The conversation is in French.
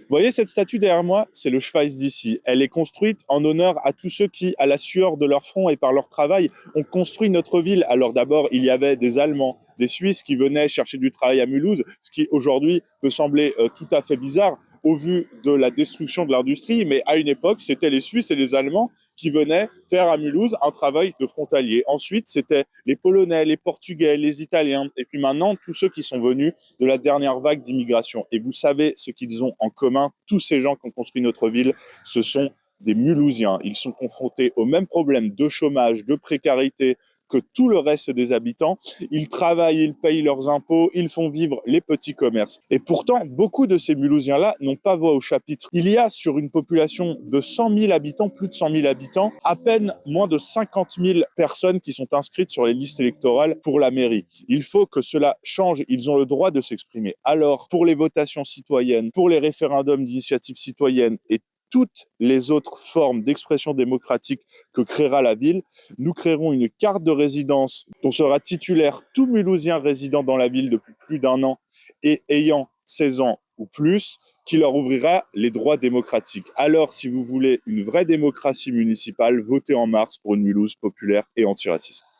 Voyez cette statue derrière moi? C'est le Schweiß d'ici. Elle est construite en honneur à tous ceux qui, à la sueur de leur front et par leur travail, ont construit notre ville. Alors d'abord, il y avait des Allemands, des Suisses qui venaient chercher du travail à Mulhouse, ce qui aujourd'hui peut sembler tout à fait bizarre au vu de la destruction de l'industrie, mais à une époque, c'était les Suisses et les Allemands qui venaient faire à Mulhouse un travail de frontalier. Ensuite, c'était les Polonais, les Portugais, les Italiens, et puis maintenant, tous ceux qui sont venus de la dernière vague d'immigration. Et vous savez ce qu'ils ont en commun, tous ces gens qui ont construit notre ville, ce sont des Mulhousiens. Ils sont confrontés aux mêmes problèmes de chômage, de précarité que tout le reste des habitants. Ils travaillent, ils payent leurs impôts, ils font vivre les petits commerces. Et pourtant, beaucoup de ces Mulhousiens-là n'ont pas voix au chapitre. Il y a sur une population de 100 000 habitants, plus de 100 000 habitants, à peine moins de 50 000 personnes qui sont inscrites sur les listes électorales pour la mairie. Il faut que cela change. Ils ont le droit de s'exprimer. Alors, pour les votations citoyennes, pour les référendums d'initiative citoyenne et toutes les autres formes d'expression démocratique que créera la ville, nous créerons une carte de résidence dont sera titulaire tout Mulhousien résidant dans la ville depuis plus d'un an et ayant 16 ans ou plus, qui leur ouvrira les droits démocratiques. Alors, si vous voulez une vraie démocratie municipale, votez en mars pour une Mulhouse populaire et antiraciste.